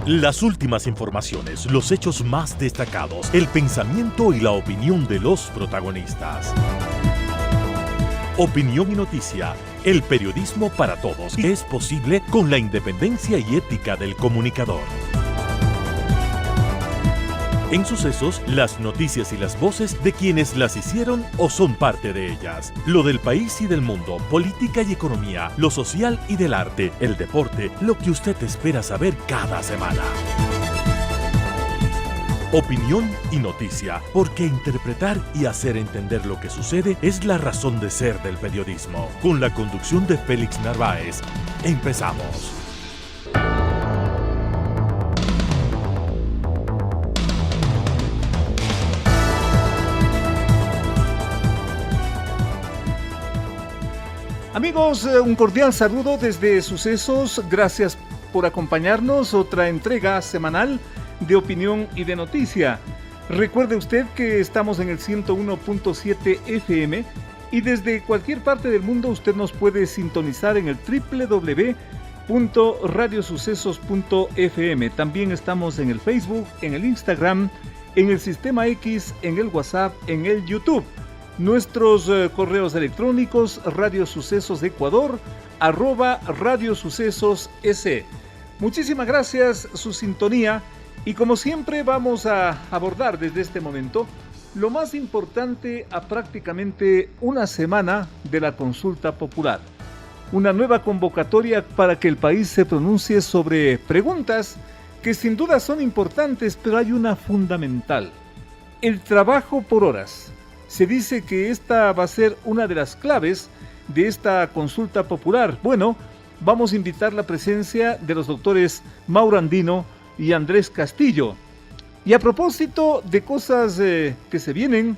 Las últimas informaciones, los hechos más destacados, el pensamiento y la opinión de los protagonistas. Opinión y noticia, el periodismo para todos, es posible con la independencia y ética del comunicador. En Sucesos, las noticias y las voces de quienes las hicieron o son parte de ellas. Lo del país y del mundo, política y economía, lo social y del arte, el deporte, lo que usted espera saber cada semana. Opinión y noticia, porque interpretar y hacer entender lo que sucede es la razón de ser del periodismo. Con la conducción de Félix Narváez, empezamos. Amigos, un cordial saludo desde Sucesos. Gracias por acompañarnos. Otra entrega semanal de opinión y de noticia. Recuerde usted que estamos en el 101.7 FM y desde cualquier parte del mundo usted nos puede sintonizar en el www.radiosucesos.fm. También estamos en el Facebook, en el Instagram, en el Sistema X, en el WhatsApp, en el YouTube. Nuestros correos electrónicos radiosucesosecuador@radiosucesos.es. Muchísimas gracias su sintonía y como siempre vamos a abordar desde este momento lo más importante a prácticamente una semana de la consulta popular. Una nueva convocatoria para que el país se pronuncie sobre preguntas que sin duda son importantes, pero hay una fundamental: el trabajo por horas. Se dice que esta va a ser una de las claves de esta consulta popular. Bueno, vamos a invitar la presencia de los doctores Mauro Andino y Andrés Castillo. Y a propósito de cosas que se vienen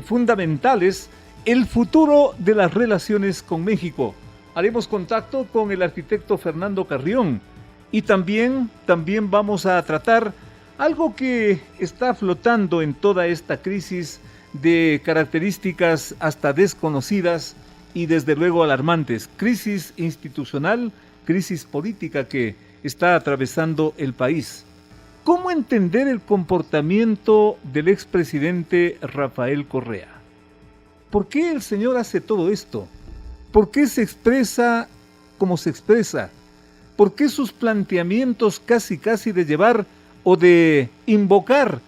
fundamentales, el futuro de las relaciones con México. Haremos contacto con el arquitecto Fernando Carrión y también vamos a tratar algo que está flotando en toda esta crisis de características hasta desconocidas y desde luego alarmantes. Crisis institucional, crisis política que está atravesando el país. ¿Cómo entender el comportamiento del expresidente Rafael Correa? ¿Por qué el señor hace todo esto? ¿Por qué se expresa como se expresa? ¿Por qué sus planteamientos casi de llevar o de invocar,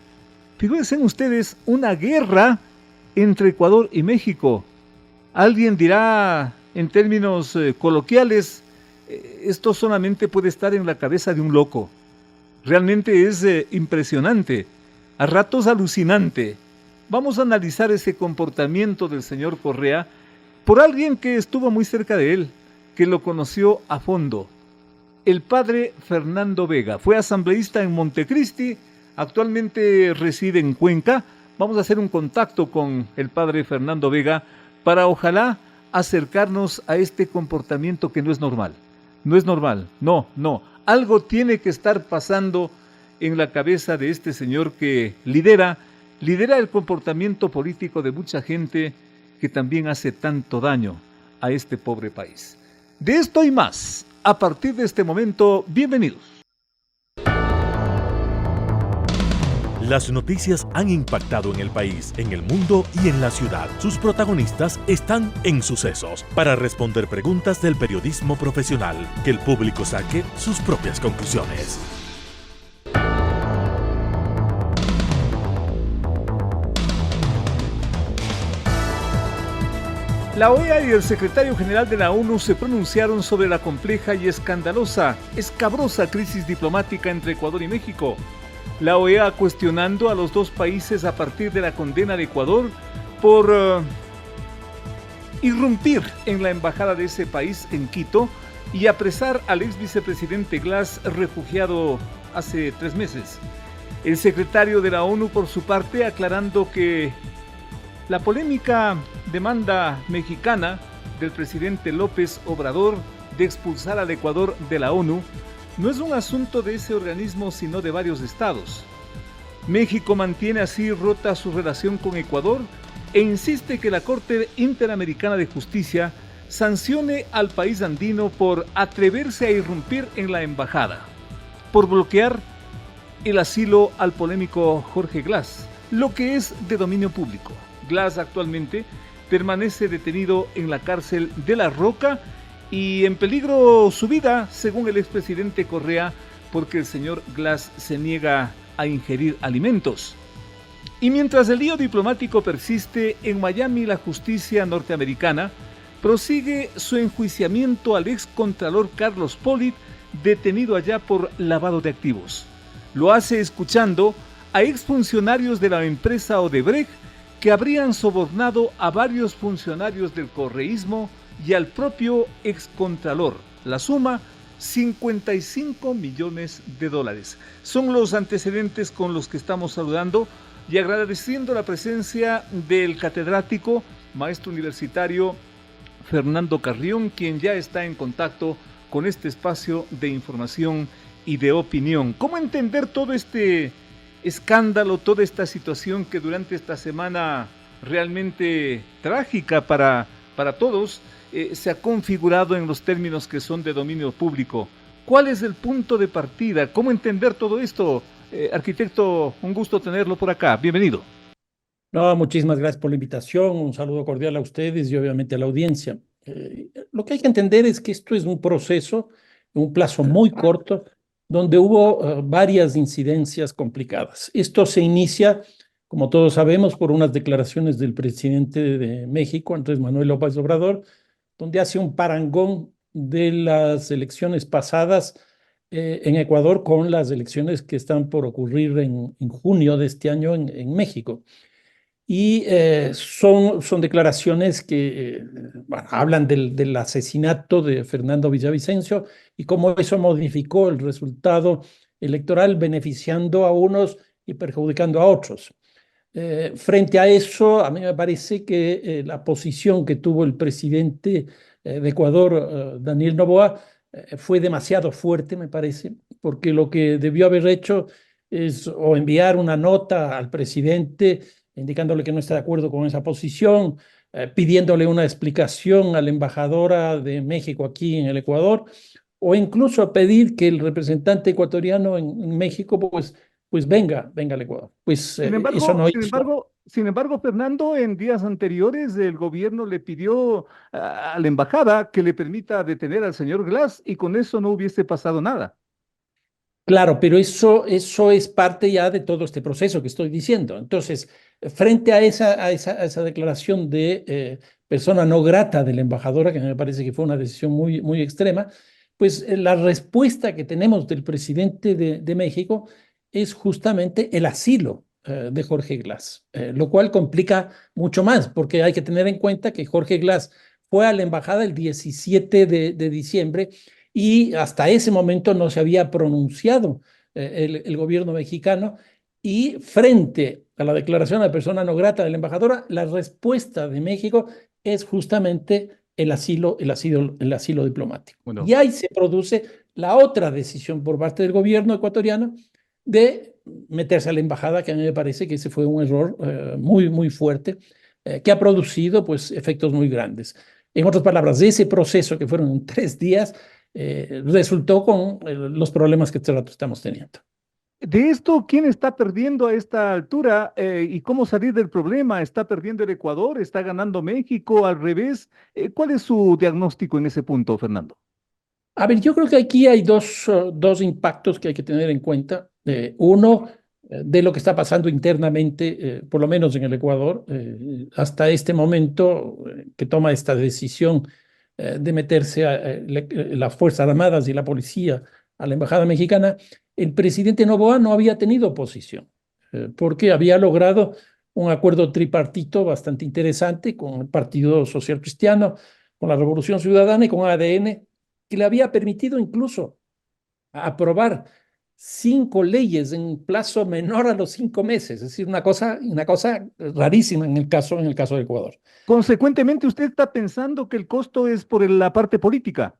fíjense ustedes, una guerra entre Ecuador y México? Alguien dirá en términos coloquiales, esto solamente puede estar en la cabeza de un loco. Realmente es impresionante, a ratos alucinante. Vamos a analizar ese comportamiento del señor Correa por alguien que estuvo muy cerca de él, que lo conoció a fondo. El padre Fernando Vega fue asambleísta en Montecristi, actualmente reside en Cuenca. Vamos a hacer un contacto con el padre Fernando Vega para ojalá acercarnos a este comportamiento que no es normal. No es normal, no. Algo tiene que estar pasando en la cabeza de este señor que lidera el comportamiento político de mucha gente que también hace tanto daño a este pobre país. De esto y más, a partir de este momento, bienvenidos. Las noticias han impactado en el país, en el mundo y en la ciudad. Sus protagonistas están en Sucesos para responder preguntas del periodismo profesional, que el público saque sus propias conclusiones. La OEA y el secretario general de la ONU se pronunciaron sobre la compleja y escabrosa crisis diplomática entre Ecuador y México. La OEA cuestionando a los dos países a partir de la condena de Ecuador por irrumpir en la embajada de ese país en Quito y apresar al ex vicepresidente Glass, refugiado hace 3 meses. El secretario de la ONU, por su parte, aclarando que la polémica demanda mexicana del presidente López Obrador de expulsar al Ecuador de la ONU no es un asunto de ese organismo, sino de varios estados. México mantiene así rota su relación con Ecuador e insiste que la Corte Interamericana de Justicia sancione al país andino por atreverse a irrumpir en la embajada, por bloquear el asilo al polémico Jorge Glass, lo que es de dominio público. Glass actualmente permanece detenido en la cárcel de La Roca y en peligro su vida, según el expresidente Correa, porque el señor Glass se niega a ingerir alimentos. Y mientras el lío diplomático persiste, en Miami la justicia norteamericana prosigue su enjuiciamiento al excontralor Carlos Pollitt, detenido allá por lavado de activos. Lo hace escuchando a exfuncionarios de la empresa Odebrecht que habrían sobornado a varios funcionarios del correísmo y al propio excontralor. La suma, $55 millones. Son los antecedentes con los que estamos saludando y agradeciendo la presencia del catedrático, maestro universitario Fernando Carrión, quien ya está en contacto con este espacio de información y de opinión. ¿Cómo entender todo este escándalo, toda esta situación que durante esta semana realmente trágica para todos se ha configurado en los términos que son de dominio público? ¿Cuál es el punto de partida? ¿Cómo entender todo esto? Arquitecto, un gusto tenerlo por acá. Bienvenido. No, muchísimas gracias por la invitación. Un saludo cordial a ustedes y obviamente a la audiencia. Lo que hay que entender es que esto es un proceso, un plazo muy corto, donde hubo varias incidencias complicadas. Esto se inicia, como todos sabemos, por unas declaraciones del presidente de México, Andrés Manuel López Obrador, donde hace un parangón de las elecciones pasadas en Ecuador con las elecciones que están por ocurrir en junio de este año en México. Y son declaraciones que bueno, hablan del asesinato de Fernando Villavicencio y cómo eso modificó el resultado electoral, beneficiando a unos y perjudicando a otros. Frente a eso, a mí me parece que la posición que tuvo el presidente de Ecuador, Daniel Noboa, fue demasiado fuerte, me parece, porque lo que debió haber hecho es o enviar una nota al presidente indicándole que no está de acuerdo con esa posición, pidiéndole una explicación a la embajadora de México aquí en el Ecuador, o incluso pedir que el representante ecuatoriano en México pues venga al Ecuador. Pues eso no hizo. Sin embargo, Fernando, en días anteriores el gobierno le pidió a la embajada que le permita detener al señor Glass y con eso no hubiese pasado nada. Claro, pero eso es parte ya de todo este proceso que estoy diciendo. Entonces, frente a esa declaración de persona no grata de la embajadora, que me parece que fue una decisión muy extrema, pues la respuesta que tenemos del presidente de México es justamente el asilo de Jorge Glass, lo cual complica mucho más, porque hay que tener en cuenta que Jorge Glass fue a la embajada el 17 de diciembre y hasta ese momento no se había pronunciado el gobierno mexicano, y frente a la declaración de persona no grata de la embajadora, la respuesta de México es justamente el asilo diplomático. Bueno. Y ahí se produce la otra decisión por parte del gobierno ecuatoriano de meterse a la embajada, que a mí me parece que ese fue un error muy fuerte, que ha producido pues efectos muy grandes. En otras palabras, ese proceso que fueron 3 días resultó con los problemas que estamos teniendo. De esto, ¿quién está perdiendo a esta altura y cómo salir del problema? ¿Está perdiendo el Ecuador? ¿Está ganando México? ¿Al revés? ¿Cuál es su diagnóstico en ese punto, Fernando? A ver, yo creo que aquí hay dos impactos que hay que tener en cuenta. Uno, de lo que está pasando internamente, por lo menos en el Ecuador, hasta este momento que toma esta decisión de meterse las Fuerzas Armadas y la policía a la Embajada Mexicana, el presidente Noboa no había tenido oposición, porque había logrado un acuerdo tripartito bastante interesante con el Partido Social Cristiano, con la Revolución Ciudadana y con ADN, que le había permitido incluso aprobar 5 leyes en plazo menor a los 5 meses, es decir, una cosa rarísima en el caso de Ecuador. Consecuentemente, ¿usted está pensando que el costo es por la parte política?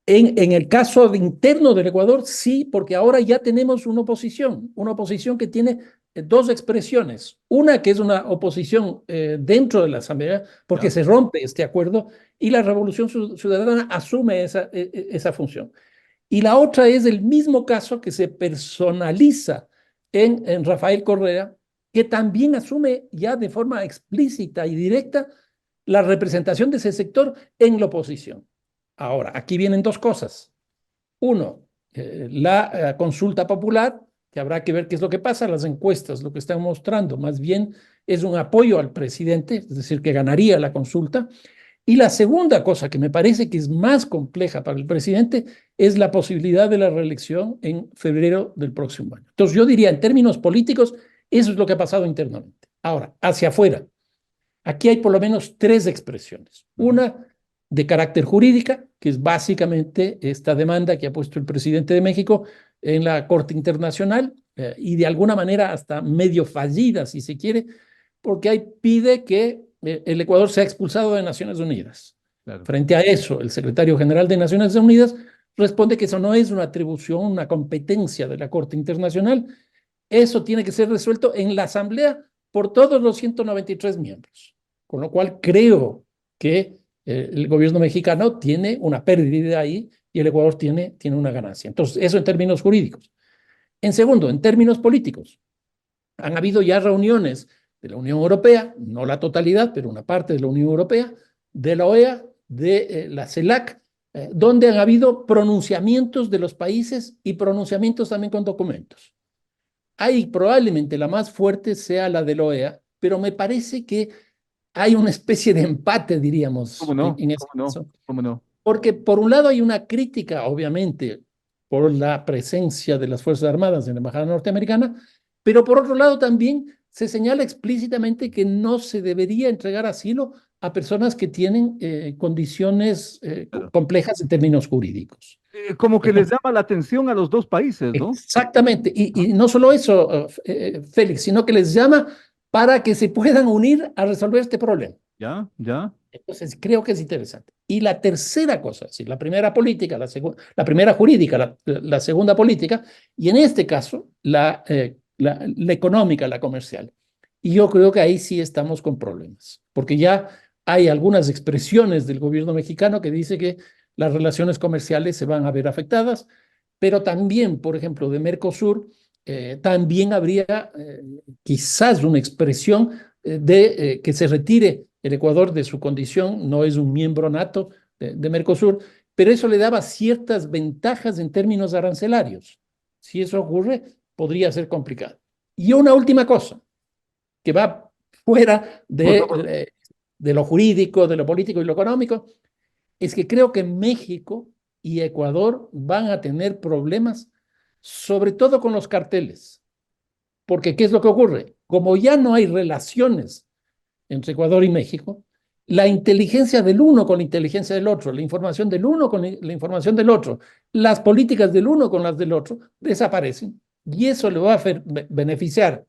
En el caso interno del Ecuador, sí, porque ahora ya tenemos una oposición que tiene dos expresiones. Una que es una oposición dentro de la Asamblea, porque se rompe este acuerdo, y la Revolución Ciudadana asume esa función. Y la otra es el mismo caso que se personaliza en Rafael Correa, que también asume ya de forma explícita y directa la representación de ese sector en la oposición. Ahora, aquí vienen dos cosas. Uno, la consulta popular, que habrá que ver qué es lo que pasa. Las encuestas lo que están mostrando más bien es un apoyo al presidente, es decir, que ganaría la consulta. Y la segunda cosa que me parece que es más compleja para el presidente es la posibilidad de la reelección en febrero del próximo año. Entonces yo diría, en términos políticos, eso es lo que ha pasado internamente. Ahora, hacia afuera, aquí hay por lo menos tres expresiones. Una de carácter jurídica, que es básicamente esta demanda que ha puesto el presidente de México en la Corte Internacional y de alguna manera hasta medio fallida, si se quiere, porque ahí pide que el Ecuador sea expulsado de Naciones Unidas. Claro. Frente a eso, el secretario general de Naciones Unidas responde que eso no es una atribución, una competencia de la Corte Internacional. Eso tiene que ser resuelto en la Asamblea por todos los 193 miembros. Con lo cual creo que el gobierno mexicano tiene una pérdida ahí y el Ecuador tiene una ganancia. Entonces, eso en términos jurídicos. En segundo, en términos políticos, han habido ya reuniones de la Unión Europea, no la totalidad, pero una parte de la Unión Europea, de la OEA, de la CELAC, donde han habido pronunciamientos de los países y pronunciamientos también con documentos. Ahí probablemente la más fuerte sea la de la OEA, pero me parece que hay una especie de empate, diríamos, ¿Cómo no? en ese caso. ¿Cómo no? Porque por un lado hay una crítica, obviamente, por la presencia de las Fuerzas Armadas en la Embajada norteamericana, pero por otro lado también se señala explícitamente que no se debería entregar asilo a personas que tienen condiciones complejas en términos jurídicos. Como que les llama la atención a los dos países, ¿no? Exactamente, y no solo eso, Félix, sino que les llama para que se puedan unir a resolver este problema. Ya, ya. Entonces, creo que es interesante. Y la tercera cosa, sí, la primera política, la primera jurídica, la segunda política, y en este caso, la económica, la comercial. Y yo creo que ahí sí estamos con problemas, porque ya hay algunas expresiones del gobierno mexicano que dice que las relaciones comerciales se van a ver afectadas, pero también, por ejemplo, de Mercosur, también habría quizás una expresión de que se retire el Ecuador de su condición, no es un miembro nato de Mercosur, pero eso le daba ciertas ventajas en términos arancelarios. Si eso ocurre, podría ser complicado. Y una última cosa, que va fuera de lo jurídico, de lo político y lo económico, es que creo que México y Ecuador van a tener problemas, sobre todo con los carteles. Porque, ¿qué es lo que ocurre? Como ya no hay relaciones entre Ecuador y México, la inteligencia del uno con la inteligencia del otro, la información del uno con la información del otro, las políticas del uno con las del otro, desaparecen. Y eso le va a beneficiar,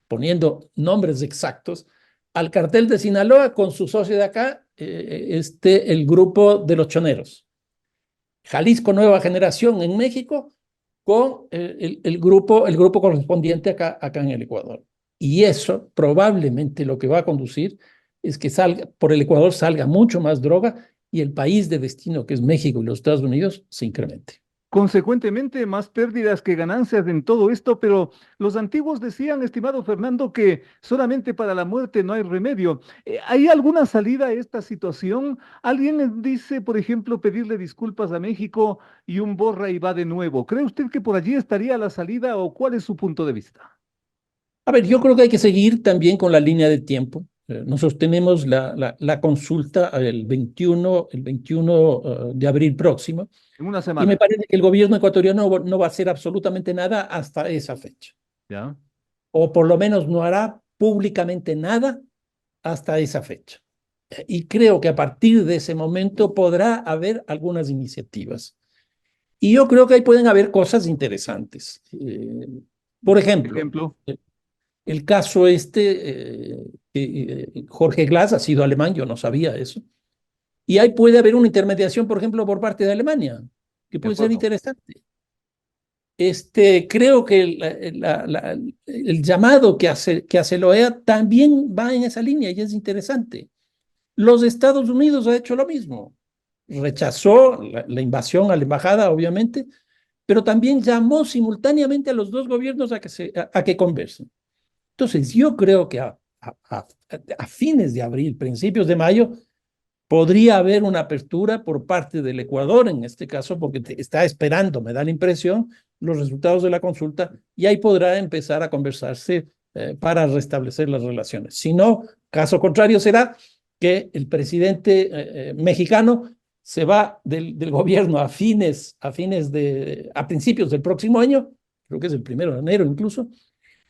poniendo nombres exactos, al cartel de Sinaloa con su socio de acá, el grupo de los choneros. Jalisco Nueva Generación en México con el grupo correspondiente acá en el Ecuador. Y eso probablemente lo que va a conducir es que por el Ecuador salga mucho más droga y el país de destino, que es México y los Estados Unidos, se incremente. Consecuentemente, más pérdidas que ganancias en todo esto, pero los antiguos decían, estimado Fernando, que solamente para la muerte no hay remedio. ¿Hay alguna salida a esta situación? Alguien dice, por ejemplo, pedirle disculpas a México y un borra y va de nuevo. ¿Cree usted que por allí estaría la salida o cuál es su punto de vista? A ver, yo creo que hay que seguir también con la línea de tiempo. Nosotros tenemos la consulta el 21 de abril próximo. En una Y semana. me parece que el gobierno ecuatoriano no va a hacer absolutamente nada hasta esa fecha. ¿Ya? O por lo menos no hará públicamente nada hasta esa fecha. Y creo que a partir de ese momento podrá haber algunas iniciativas. Y yo creo que ahí pueden haber cosas interesantes. Por ejemplo, el caso Jorge Glass ha sido alemán, yo no sabía eso. Y ahí puede haber una intermediación, por ejemplo, por parte de Alemania, que puede ser interesante. Creo que el llamado que hace la OEA también va en esa línea y es interesante. Los Estados Unidos ha hecho lo mismo. Rechazó la invasión a la embajada, obviamente, pero también llamó simultáneamente a los dos gobiernos a que conversen. Entonces, yo creo que a fines de abril, principios de mayo, podría haber una apertura por parte del Ecuador, en este caso, porque está esperando, me da la impresión, los resultados de la consulta, y ahí podrá empezar a conversarse para restablecer las relaciones. Si no, caso contrario será que el presidente mexicano se va del gobierno a principios del próximo año, creo que es el 1 de enero incluso,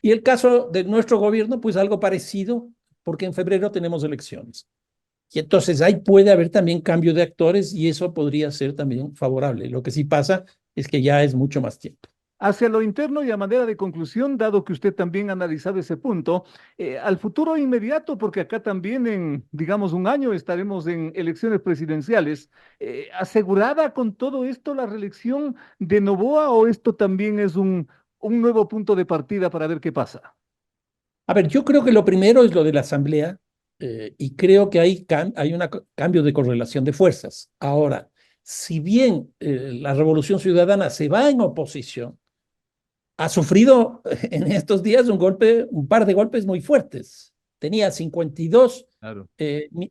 y el caso de nuestro gobierno, pues algo parecido, porque en febrero tenemos elecciones. Y entonces ahí puede haber también cambio de actores y eso podría ser también favorable. Lo que sí pasa es que ya es mucho más tiempo. Hacia lo interno y a manera de conclusión, dado que usted también ha analizado ese punto, al futuro inmediato, porque acá también en, digamos, un año estaremos en elecciones presidenciales, ¿asegurada con todo esto la reelección de Noboa o esto también es un nuevo punto de partida para ver qué pasa? A ver, yo creo que lo primero es lo de la Asamblea y creo que hay un cambio de correlación de fuerzas. Ahora, si bien la Revolución Ciudadana se va en oposición, ha sufrido en estos días un par de golpes muy fuertes. Tenía 52 Claro.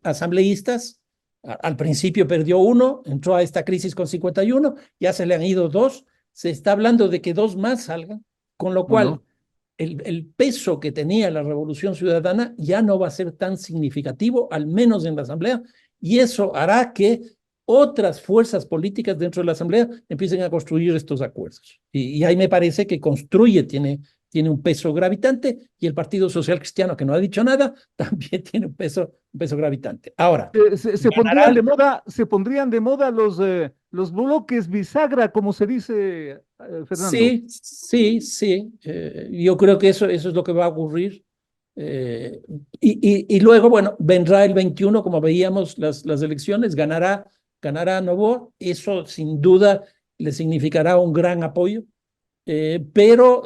asambleístas, al principio perdió uno, entró a esta crisis con 51, ya se le han ido dos, se está hablando de que dos más salgan, con lo ¿O cual no? el peso que tenía la Revolución Ciudadana ya no va a ser tan significativo, al menos en la Asamblea, y eso hará que otras fuerzas políticas dentro de la Asamblea empiecen a construir estos acuerdos. Y ahí me parece que tiene un peso gravitante y el Partido Social Cristiano, que no ha dicho nada, también tiene un peso gravitante. Ahora, Se pondrían de ganará. moda, los bloques bisagra, como se dice, Fernando. Sí, sí, sí. Yo creo que eso es lo que va a ocurrir. Y luego, bueno, vendrá el 21, como veíamos, las elecciones, ganará Noboa. Eso sin duda le significará un gran apoyo. Pero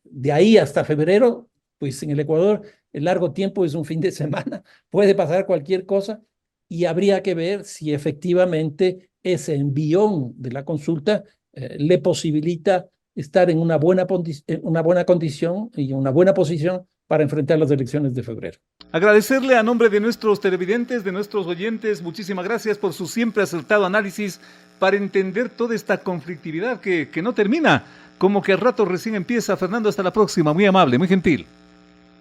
de ahí hasta febrero, pues en el Ecuador, el largo tiempo es un fin de semana, puede pasar cualquier cosa y habría que ver si efectivamente ese envión de la consulta le posibilita estar en una buena condición y una buena posición para enfrentar las elecciones de febrero. Agradecerle a nombre de nuestros televidentes, de nuestros oyentes, muchísimas gracias por su siempre acertado análisis para entender toda esta conflictividad que no termina, como que al rato recién empieza. Fernando, hasta la próxima, muy amable, muy gentil.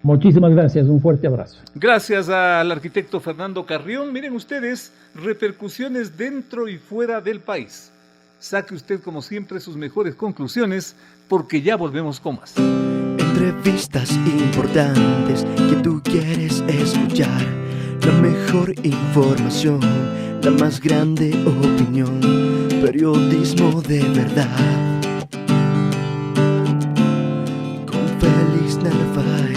Muchísimas gracias, un fuerte abrazo. Gracias al arquitecto Fernando Carrión. Miren ustedes, repercusiones dentro y fuera del país. Saque usted como siempre sus mejores conclusiones porque ya volvemos con más. Entrevistas importantes que tú quieres escuchar. La mejor información, la más grande opinión. Periodismo de verdad. Con Félix Narváez.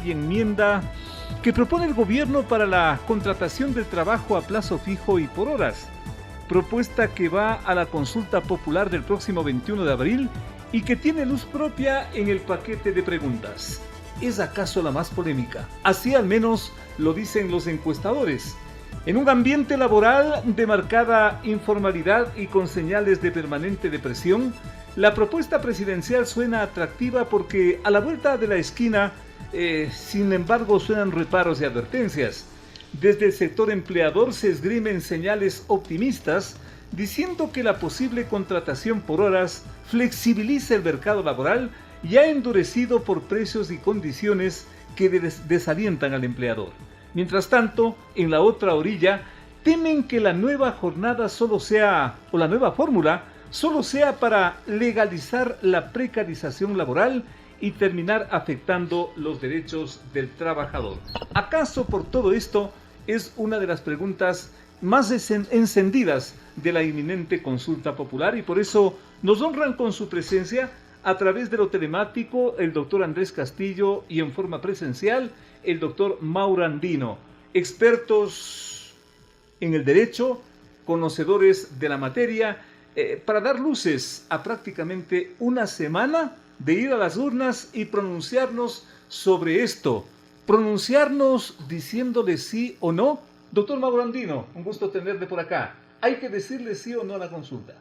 Y enmienda que propone el gobierno para la contratación del trabajo a plazo fijo y por horas. Propuesta que va a la consulta popular del próximo 21 de abril y que tiene luz propia en el paquete de preguntas. ¿Es acaso la más polémica? Así al menos lo dicen los encuestadores. En un ambiente laboral de marcada informalidad y con señales de permanente depresión, la propuesta presidencial suena atractiva porque a la vuelta de la esquina sin embargo, suenan reparos y advertencias. Desde el sector empleador se esgrimen señales optimistas, diciendo que la posible contratación por horas flexibiliza el mercado laboral ya endurecido por precios y condiciones que desalientan al empleador. Mientras tanto, en la otra orilla, temen que la nueva jornada la nueva fórmula solo sea para legalizar la precarización laboral y terminar afectando los derechos del trabajador. ¿Acaso por todo esto es una de las preguntas más encendidas de la inminente consulta popular, y por eso nos honran con su presencia a través de lo telemático el doctor Andrés Castillo y en forma presencial el doctor Mauro Andino, expertos en el derecho, conocedores de la materia, para dar luces a prácticamente una semana de ir a las urnas y pronunciarnos sobre esto, pronunciarnos diciéndole sí o no. Doctor Mauro Andino, un gusto tenerle por acá. ¿Hay que decirle sí o no a la consulta?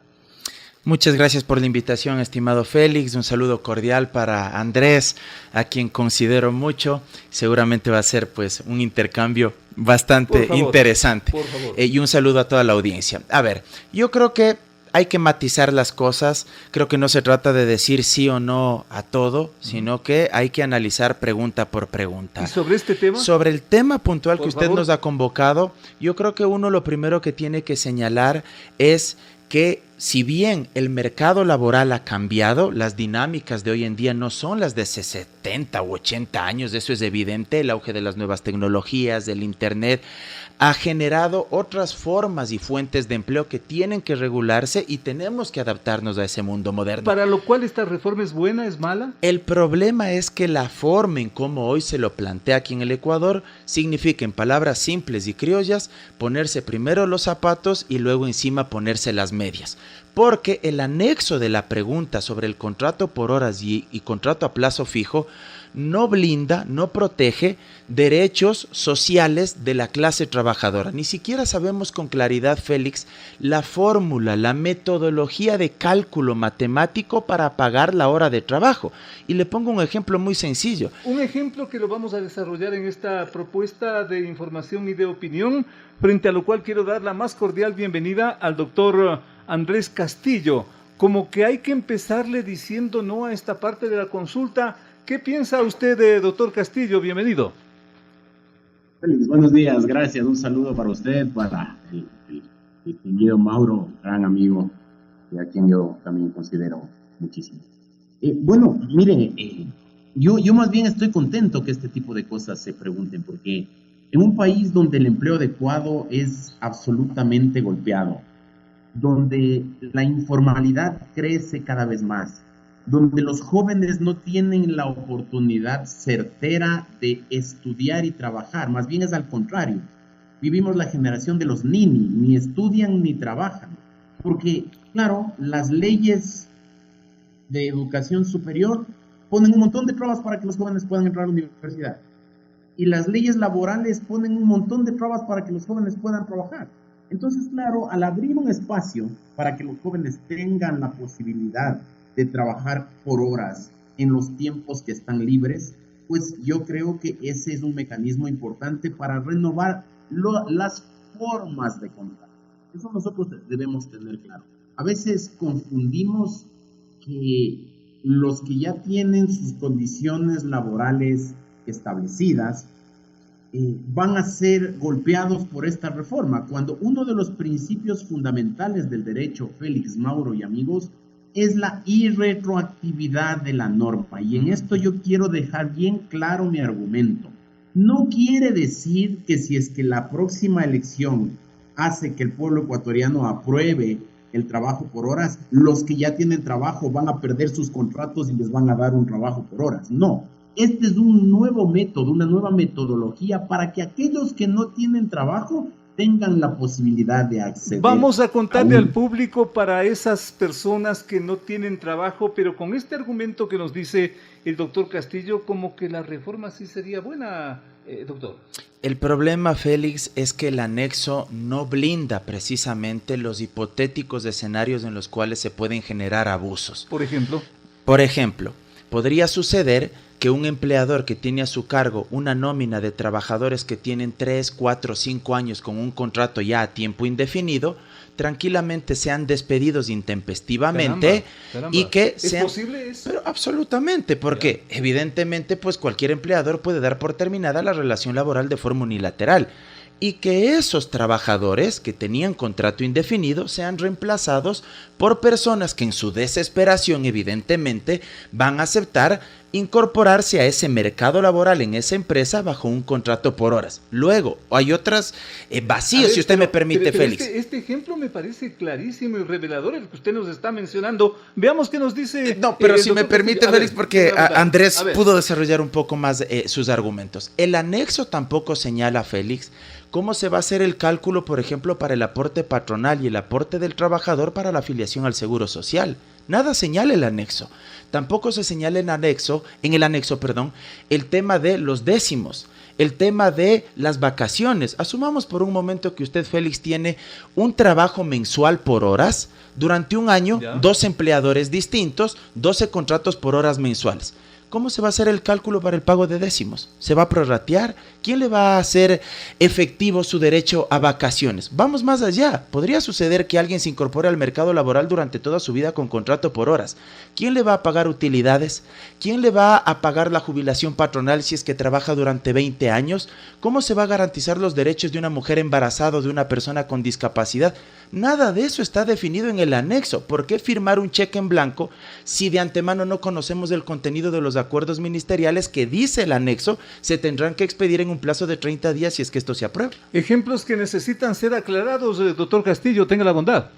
Muchas gracias por la invitación, estimado Félix. Un saludo cordial para Andrés, a quien considero mucho. Seguramente va a ser pues un intercambio bastante interesante. Por favor. Y un saludo a toda la audiencia. A ver, yo creo que hay que matizar las cosas. Creo que no se trata de decir sí o no a todo, sino que hay que analizar pregunta por pregunta. ¿Y sobre este tema? Sobre el tema puntual que usted favor. nos ha convocado, yo creo que uno lo primero que tiene que señalar es que si bien el mercado laboral ha cambiado, las dinámicas de hoy en día no son las de 70 u 80 años, eso es evidente. El auge de las nuevas tecnologías, del internet, ha generado otras formas y fuentes de empleo que tienen que regularse y tenemos que adaptarnos a ese mundo moderno. Para lo cual esta reforma es buena, es mala. El problema es que la forma en cómo hoy se lo plantea aquí en el Ecuador significa, en palabras simples y criollas, ponerse primero los zapatos y luego encima ponerse las medias. Porque el anexo de la pregunta sobre el contrato por horas y contrato a plazo fijo no blinda, no protege derechos sociales de la clase trabajadora. Ni siquiera sabemos con claridad, Félix, la fórmula, la metodología de cálculo matemático para pagar la hora de trabajo. Y le pongo un ejemplo muy sencillo. Un ejemplo que lo vamos a desarrollar en esta propuesta de información y de opinión, frente a lo cual quiero dar la más cordial bienvenida al doctor Andrés Castillo. Como que hay que empezarle diciendo no a esta parte de la consulta. ¿Qué piensa usted, doctor Castillo? Bienvenido. Félix, buenos días, gracias. Un saludo para usted, para el distinguido Mauro, gran amigo, y a quien yo también considero muchísimo. Bueno, mire, yo más bien estoy contento que este tipo de cosas se pregunten, porque en un país donde el empleo adecuado es absolutamente golpeado, donde la informalidad crece cada vez más, donde los jóvenes no tienen la oportunidad certera de estudiar y trabajar, más bien es al contrario. Vivimos la generación de los ni estudian ni trabajan, porque, claro, las leyes de educación superior ponen un montón de trabas para que los jóvenes puedan entrar a la universidad, y las leyes laborales ponen un montón de trabas para que los jóvenes puedan trabajar. Entonces, claro, al abrir un espacio para que los jóvenes tengan la posibilidad de trabajar por horas en los tiempos que están libres, pues yo creo que ese es un mecanismo importante para renovar las formas de contar. Eso nosotros debemos tener claro. A veces confundimos que los que ya tienen sus condiciones laborales establecidas van a ser golpeados por esta reforma, cuando uno de los principios fundamentales del derecho, Félix, Mauro y amigos, es la irretroactividad de la norma. Y en esto yo quiero dejar bien claro mi argumento. No quiere decir que si es que la próxima elección hace que el pueblo ecuatoriano apruebe el trabajo por horas, los que ya tienen trabajo van a perder sus contratos y les van a dar un trabajo por horas. No, este es un nuevo método, una nueva metodología para que aquellos que no tienen trabajo tengan la posibilidad de acceder. Vamos a contarle al público para esas personas que no tienen trabajo, pero con este argumento que nos dice el doctor Castillo, como que la reforma sí sería buena, doctor. El problema, Félix, es que el anexo no blinda precisamente los hipotéticos escenarios en los cuales se pueden generar abusos. Por ejemplo, podría suceder que un empleador que tiene a su cargo una nómina de trabajadores que tienen 3, 4, 5 años con un contrato ya a tiempo indefinido, tranquilamente sean despedidos intempestivamente. Caramba. Y que sean... ¿Es posible eso? Pero absolutamente, porque evidentemente pues cualquier empleador puede dar por terminada la relación laboral de forma unilateral. Y que esos trabajadores que tenían contrato indefinido sean reemplazados por personas que en su desesperación evidentemente van a aceptar incorporarse a ese mercado laboral en esa empresa bajo un contrato por horas. Luego, hay otras vacíos, si usted me permite, Félix. Este ejemplo me parece clarísimo y revelador el que usted nos está mencionando. Veamos qué nos dice. No, pero si me permite, Félix, porque Andrés pudo desarrollar un poco más sus argumentos. El anexo tampoco señala, Félix, cómo se va a hacer el cálculo, por ejemplo, para el aporte patronal y el aporte del trabajador para la afiliación al Seguro Social. Nada señala el anexo. Tampoco se señala en el anexo, el tema de los décimos, el tema de las vacaciones. Asumamos por un momento que usted, Félix, tiene un trabajo mensual por horas. Durante un año, 2 empleadores distintos, 12 contratos por horas mensuales. ¿Cómo se va a hacer el cálculo para el pago de décimos? ¿Se va a prorratear? ¿Quién le va a hacer efectivo su derecho a vacaciones? Vamos más allá. Podría suceder que alguien se incorpore al mercado laboral durante toda su vida con contrato por horas. ¿Quién le va a pagar utilidades? ¿Quién le va a pagar la jubilación patronal si es que trabaja durante 20 años? ¿Cómo se va a garantizar los derechos de una mujer embarazada o de una persona con discapacidad? Nada de eso está definido en el anexo. ¿Por qué firmar un cheque en blanco si de antemano no conocemos el contenido de los acuerdos ministeriales que dice el anexo? Se tendrán que expedir en un plazo de 30 días si es que esto se aprueba. Ejemplos que necesitan ser aclarados, doctor Castillo, tenga la bondad.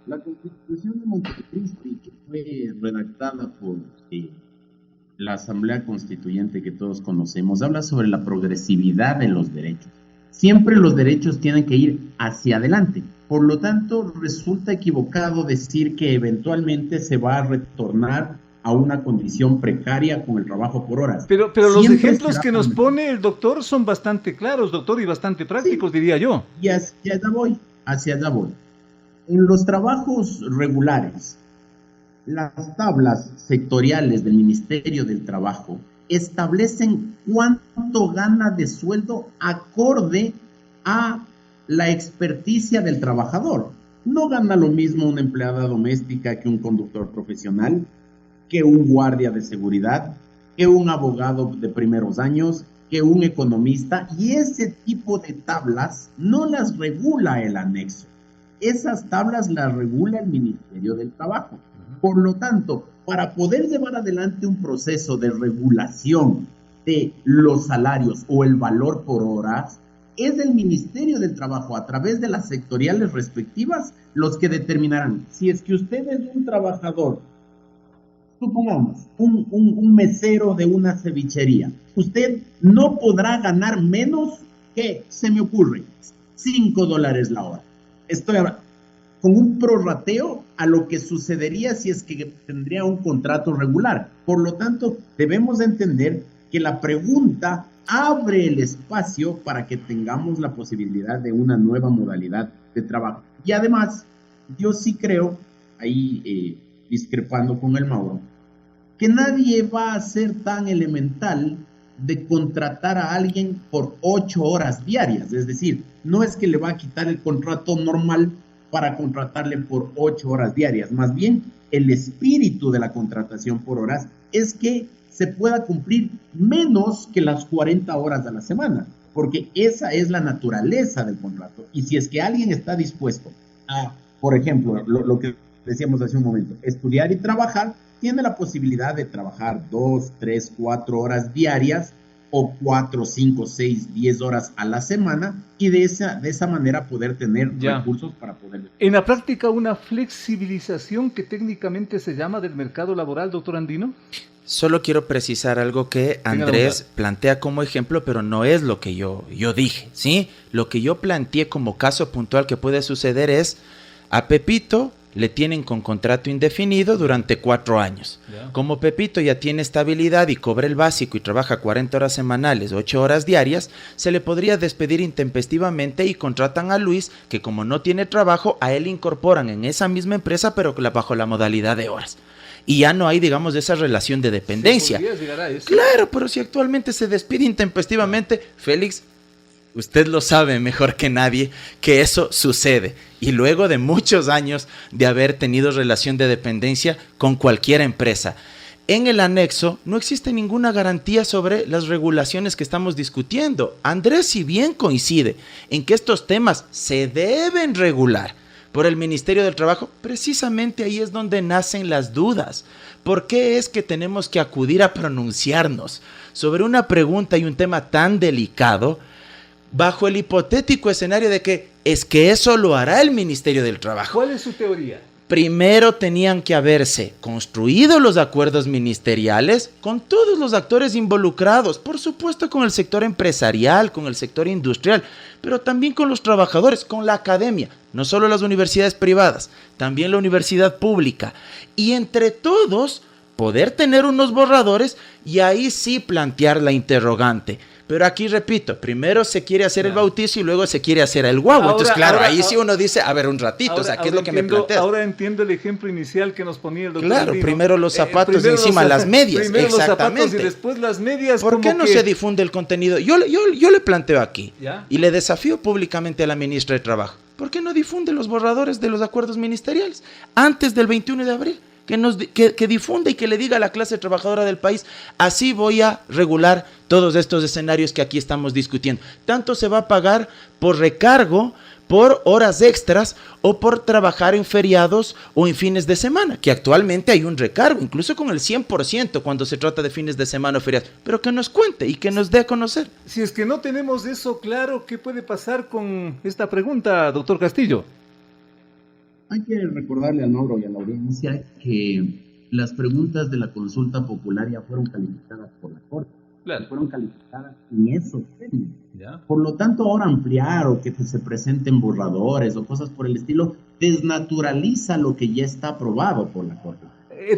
La Constitución de Montecristi, que fue redactada por la Asamblea Constituyente que todos conocemos, habla sobre la progresividad de los derechos. Siempre los derechos tienen que ir hacia adelante. Por lo tanto, resulta equivocado decir que eventualmente se va a retornar a una condición precaria con el trabajo por horas. Pero los ejemplos que nos pone el doctor son bastante claros, doctor, y bastante prácticos, diría yo. Y hacia allá voy. En los trabajos regulares, las tablas sectoriales del Ministerio del Trabajo establecen cuánto gana de sueldo acorde a la experticia del trabajador. No gana lo mismo una empleada doméstica que un conductor profesional, que un guardia de seguridad, que un abogado de primeros años, que un economista, y ese tipo de tablas no las regula el anexo. Esas tablas las regula el Ministerio del Trabajo. Por lo tanto, para poder llevar adelante un proceso de regulación de los salarios o el valor por horas, es el Ministerio del Trabajo, a través de las sectoriales respectivas, los que determinarán si es que usted es un trabajador, supongamos, un mesero de una cevichería. Usted no podrá ganar menos que, se me ocurre, $5 la hora. Estoy hablando con un prorrateo a lo que sucedería si es que tendría un contrato regular. Por lo tanto, debemos entender que la pregunta abre el espacio para que tengamos la posibilidad de una nueva modalidad de trabajo. Y además, yo sí creo, ahí discrepando con el Mauro, que nadie va a ser tan elemental de contratar a alguien por 8 horas diarias. Es decir, no es que le va a quitar el contrato normal para contratarle por 8 horas diarias. Más bien, el espíritu de la contratación por horas es que se pueda cumplir menos que las 40 horas a la semana, porque esa es la naturaleza del contrato. Y si es que alguien está dispuesto a, por ejemplo, lo que decíamos hace un momento, estudiar y trabajar, tiene la posibilidad de trabajar 2, 3, 4 horas diarias o 4, 5, 6, 10 horas a la semana y de esa manera poder tener recursos para poder... En la práctica, una flexibilización que técnicamente se llama del mercado laboral, doctor Andino. Solo quiero precisar algo que Andrés plantea como ejemplo, pero no es lo que yo dije, ¿sí? Lo que yo planteé como caso puntual que puede suceder es a Pepito le tienen con contrato indefinido durante 4 años. Como Pepito ya tiene estabilidad y cobra el básico y trabaja 40 horas semanales, 8 horas diarias, se le podría despedir intempestivamente y contratan a Luis, que como no tiene trabajo, a él incorporan en esa misma empresa, pero bajo la modalidad de horas. Y ya no hay, digamos, esa relación de dependencia. Claro, pero si actualmente se despide intempestivamente, Félix, usted lo sabe mejor que nadie que eso sucede. Y luego de muchos años de haber tenido relación de dependencia con cualquier empresa. En el anexo no existe ninguna garantía sobre las regulaciones que estamos discutiendo. Andrés, si bien coincide en que estos temas se deben regular, por el Ministerio del Trabajo, precisamente ahí es donde nacen las dudas. ¿Por qué es que tenemos que acudir a pronunciarnos sobre una pregunta y un tema tan delicado bajo el hipotético escenario de que es que eso lo hará el Ministerio del Trabajo? ¿Cuál es su teoría? Primero tenían que haberse construido los acuerdos ministeriales con todos los actores involucrados, por supuesto con el sector empresarial, con el sector industrial, pero también con los trabajadores, con la academia, no solo las universidades privadas, también la universidad pública. Y entre todos poder tener unos borradores y ahí sí plantear la interrogante. Pero aquí repito, primero se quiere hacer el bautizo y luego se quiere hacer el guagua. Entonces, claro, ahí sí uno dice, a ver, un ratito, o sea, ¿qué es lo que me planteas? Ahora entiendo el ejemplo inicial que nos ponía el doctor. Claro, Andino. Primero los zapatos y encima las medias. Primero Exactamente. los zapatos y después las medias. ¿Por qué no se difunde el contenido? Yo le planteo aquí ¿Ya? y le desafío públicamente a la ministra de Trabajo. ¿Por qué no difunde los borradores de los acuerdos ministeriales antes del 21 de abril? Que difunda y que le diga a la clase trabajadora del país, así voy a regular todos estos escenarios que aquí estamos discutiendo. Tanto se va a pagar por recargo, por horas extras o por trabajar en feriados o en fines de semana, que actualmente hay un recargo, incluso con el 100% cuando se trata de fines de semana o feriados, pero que nos cuente y que nos dé a conocer. Si es que no tenemos eso claro, ¿qué puede pasar con esta pregunta, doctor Castillo? Hay que recordarle al Mauro y a la audiencia que las preguntas de la consulta popular ya fueron calificadas por la Corte. Claro. Fueron calificadas en esos términos. ¿Ya? Por lo tanto, ahora ampliar o que se presenten borradores o cosas por el estilo desnaturaliza lo que ya está aprobado por la Corte.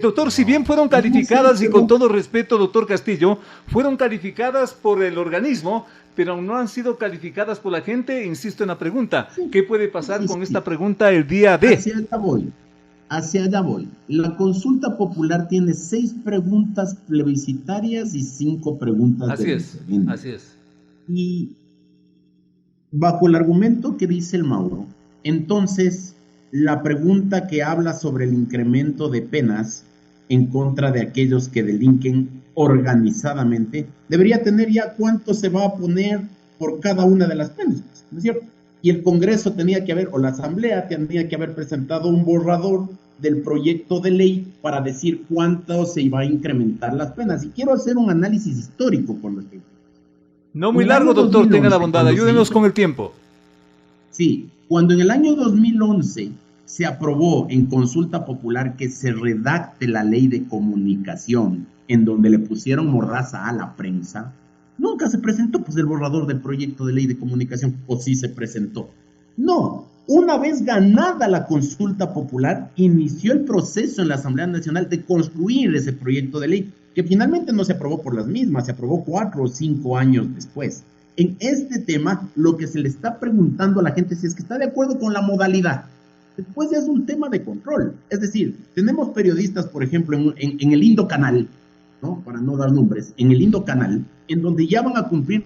Doctor, si bien fueron calificadas, y con todo respeto, doctor Castillo, fueron calificadas por el organismo, pero no han sido calificadas por la gente, insisto en la pregunta. ¿Qué puede pasar con esta pregunta el día de? Hacia allá voy. La consulta popular tiene 6 preguntas plebiscitarias y 5 preguntas Así de es, referéndum. así es. Y bajo el argumento que dice el Mauro, entonces la pregunta que habla sobre el incremento de penas en contra de aquellos que delinquen organizadamente, debería tener ya cuánto se va a poner por cada una de las penas, ¿no es cierto? Y el Congreso tenía que haber, o la Asamblea tenía que haber presentado un borrador del proyecto de ley para decir cuánto se iba a incrementar las penas. Y quiero hacer un análisis histórico con respecto. No muy largo, doctor, tenga la bondad, ayúdenos con el tiempo. Sí, cuando en el año 2011 se aprobó en consulta popular que se redacte la ley de comunicación, en donde le pusieron morraza a la prensa, nunca se presentó pues el borrador del proyecto de ley de comunicación, o sí se presentó. No, una vez ganada la consulta popular, inició el proceso en la Asamblea Nacional de construir ese proyecto de ley, que finalmente no se aprobó por las mismas, se aprobó 4 o 5 años después. En este tema, lo que se le está preguntando a la gente si es que está de acuerdo con la modalidad. Después ya es un tema de control. Es decir, tenemos periodistas, por ejemplo, en el Indocanal, ¿no? Para no dar nombres, en el Indocanal, en donde ya van a cumplir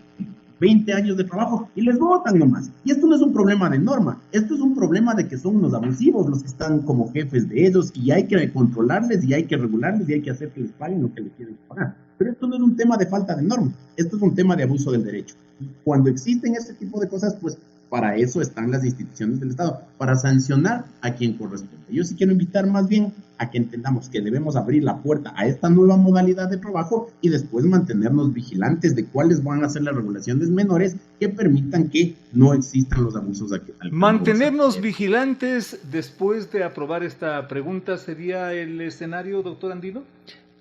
20 años de trabajo y les votan nomás. Y esto no es un problema de norma, esto es un problema de que son unos abusivos los que están como jefes de ellos y hay que controlarles y hay que regularles y hay que hacer que les paguen lo que les quieren pagar. Pero esto no es un tema de falta de norma, esto es un tema de abuso del derecho. Y cuando existen este tipo de cosas, pues para eso están las instituciones del Estado, para sancionar a quien corresponde. Yo sí quiero invitar más bien a que entendamos que debemos abrir la puerta a esta nueva modalidad de trabajo y después mantenernos vigilantes de cuáles van a ser las regulaciones menores que permitan que no existan los abusos. Mantenernos vigilantes después de aprobar esta pregunta sería el escenario, doctor Andino.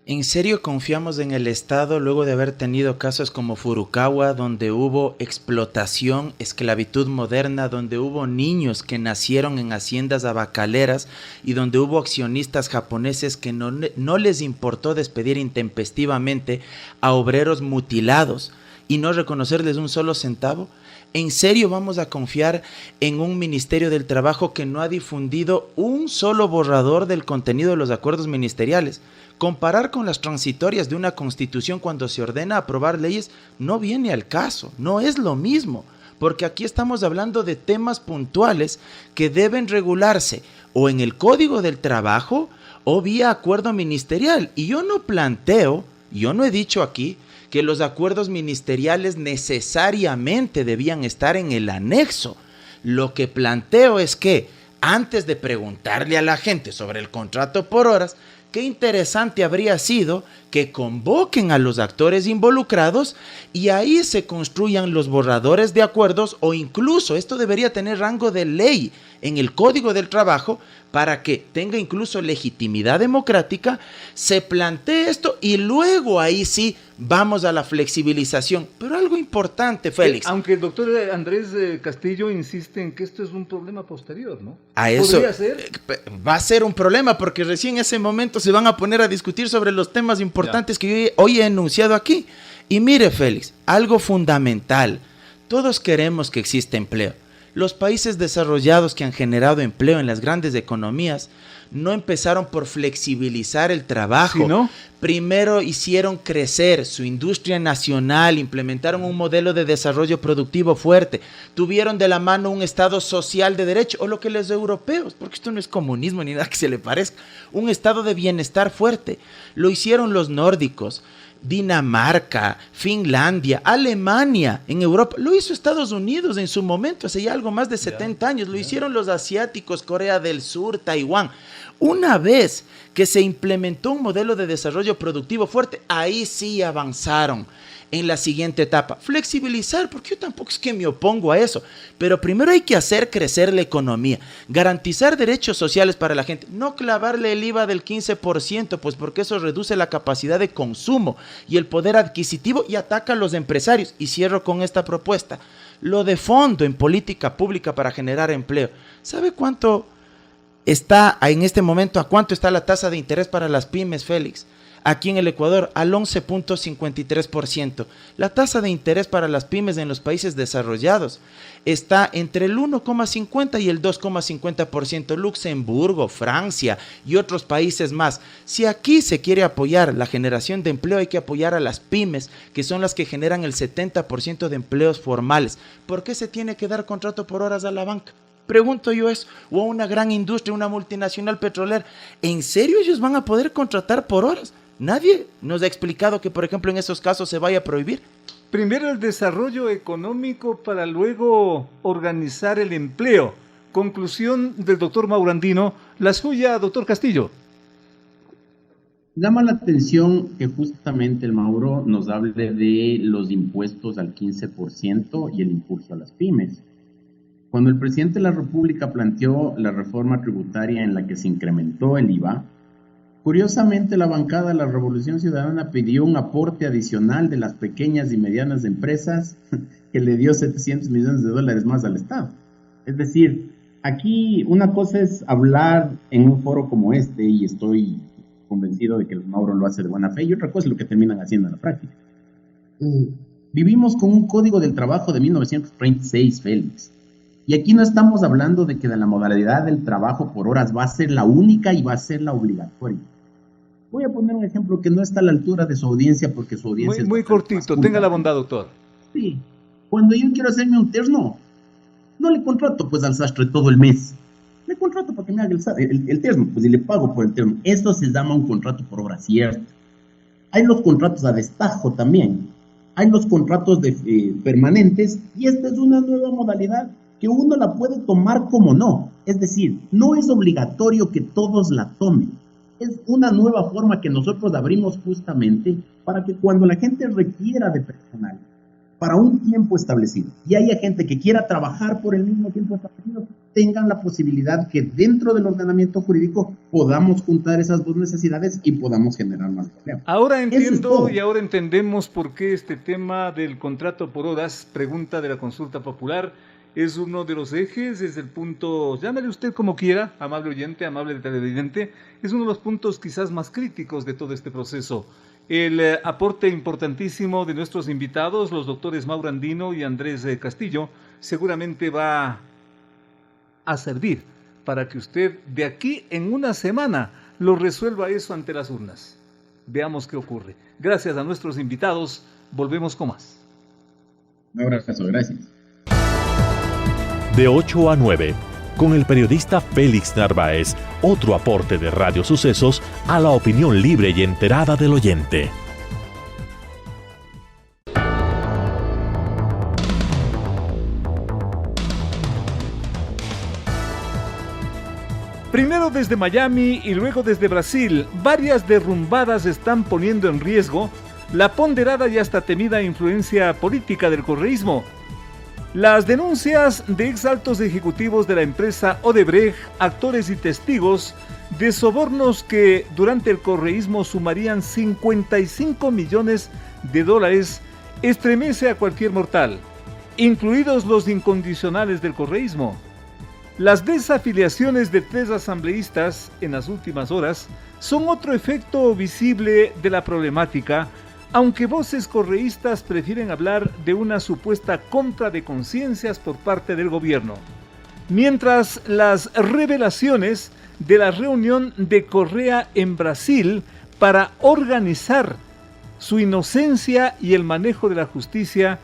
¿En serio confiamos en el Estado luego de haber tenido casos como Furukawa, donde hubo explotación, esclavitud moderna, donde hubo niños que nacieron en haciendas tabacaleras y donde hubo accionistas japoneses que no les importó despedir intempestivamente a obreros mutilados y no reconocerles un solo centavo? ¿En serio vamos a confiar en un Ministerio del Trabajo que no ha difundido un solo borrador del contenido de los acuerdos ministeriales? Comparar con las transitorias de una constitución cuando se ordena aprobar leyes no viene al caso, no es lo mismo, porque aquí estamos hablando de temas puntuales que deben regularse o en el Código del Trabajo o vía acuerdo ministerial. Y yo no he dicho aquí que los acuerdos ministeriales necesariamente debían estar en el anexo. Lo que planteo es que antes de preguntarle a la gente sobre el contrato por horas, qué interesante habría sido que convoquen a los actores involucrados y ahí se construyan los borradores de acuerdos, o incluso esto debería tener rango de ley en el Código del Trabajo para que tenga incluso legitimidad democrática, se plantee esto y luego ahí sí vamos a la flexibilización. Pero algo importante, Félix. Aunque el doctor Andrés Castillo insiste en que esto es un problema posterior, ¿no? A eso ¿Podría ser? va a ser un problema porque recién en ese momento se van a poner a discutir sobre los temas importantes que yo hoy he enunciado aquí. Y mire, Félix, algo fundamental. Todos queremos que exista empleo. Los países desarrollados que han generado empleo en las grandes economías no empezaron por flexibilizar el trabajo. ¿Sí, no? Primero hicieron crecer su industria nacional, implementaron un modelo de desarrollo productivo fuerte, tuvieron de la mano un Estado social de derecho, o lo que los europeos, porque esto no es comunismo ni nada que se le parezca, un estado de bienestar fuerte. Lo hicieron los nórdicos, Dinamarca, Finlandia, Alemania, en Europa. Lo hizo Estados Unidos en su momento, hace ya algo más de 70 años. Lo hicieron los asiáticos, Corea del Sur, Taiwán. Una vez que se implementó un modelo de desarrollo productivo fuerte, ahí sí avanzaron en la siguiente etapa. Flexibilizar, porque yo tampoco es que me opongo a eso, pero primero hay que hacer crecer la economía, garantizar derechos sociales para la gente, no clavarle el IVA del 15%, pues porque eso reduce la capacidad de consumo y el poder adquisitivo y ataca a los empresarios. Y cierro con esta propuesta, lo de fondo en política pública para generar empleo. ¿Sabe cuánto está en este momento, a cuánto está la tasa de interés para las pymes, Félix? Aquí en el Ecuador, al 11.53%. La tasa de interés para las pymes en los países desarrollados está entre el 1,50 y el 2,50%. Luxemburgo, Francia y otros países más. Si aquí se quiere apoyar la generación de empleo, hay que apoyar a las pymes, que son las que generan el 70% de empleos formales. ¿Por qué se tiene que dar contrato por horas a la banca? Pregunto yo eso, o a una gran industria, una multinacional petrolera. ¿En serio ellos van a poder contratar por horas? Nadie nos ha explicado que, por ejemplo, en esos casos se vaya a prohibir. Primero el desarrollo económico para luego organizar el empleo. Conclusión del doctor Mauro Andino, la suya, doctor Castillo. Llama la atención que justamente el Mauro nos hable de los impuestos al 15% y el impulso a las pymes. Cuando el presidente de la República planteó la reforma tributaria en la que se incrementó el IVA, curiosamente la bancada de la Revolución Ciudadana pidió un aporte adicional de las pequeñas y medianas empresas que le dio $700 millones más al Estado. Es decir, aquí una cosa es hablar en un foro como este, y estoy convencido de que el Mauro lo hace de buena fe, y otra cosa es lo que terminan haciendo en la práctica. Vivimos con un código del trabajo de 1936, Félix. Y aquí no estamos hablando de que la modalidad del trabajo por horas va a ser la única y va a ser la obligatoria. Voy a poner un ejemplo que no está a la altura de su audiencia, porque su audiencia muy cortito, tenga la bondad, doctor. Sí, cuando yo quiero hacerme un terno, no le contrato pues al sastre todo el mes. Le contrato para que me haga el terno, pues y le pago por el terno. Eso se llama un contrato por hora, cierto. Hay los contratos a destajo también. Hay los contratos permanentes, y esta es una nueva modalidad que uno la puede tomar como no. Es decir, no es obligatorio que todos la tomen. Es una nueva forma que nosotros abrimos justamente para que cuando la gente requiera de personal para un tiempo establecido y haya gente que quiera trabajar por el mismo tiempo establecido, tengan la posibilidad que dentro del ordenamiento jurídico podamos juntar esas dos necesidades y podamos generar más empleo. Ahora entiendo y ahora entendemos por qué este tema del contrato por horas, pregunta de la consulta popular, es uno de los ejes, es el punto, llámele usted como quiera, amable oyente, amable televidente, es uno de los puntos quizás más críticos de todo este proceso. El aporte importantísimo de nuestros invitados, los doctores Mauro Andino y Andrés Castillo, seguramente va a servir para que usted de aquí en una semana lo resuelva eso ante las urnas. Veamos qué ocurre. Gracias a nuestros invitados, volvemos con más. Un abrazo, gracias. De 8 a 9, con el periodista Félix Narváez, otro aporte de Radio Sucesos a la opinión libre y enterada del oyente. Primero desde Miami y luego desde Brasil, varias derrumbadas están poniendo en riesgo la ponderada y hasta temida influencia política del correísmo. Las denuncias de exaltos ejecutivos de la empresa Odebrecht, actores y testigos de sobornos que durante el correísmo sumarían 55 millones de dólares estremece a cualquier mortal, incluidos los incondicionales del correísmo. Las desafiliaciones de 3 asambleístas en las últimas horas son otro efecto visible de la problemática, aunque voces correístas prefieren hablar de una supuesta compra de conciencias por parte del gobierno. Mientras las revelaciones de la reunión de Correa en Brasil para organizar su inocencia y el manejo de la justicia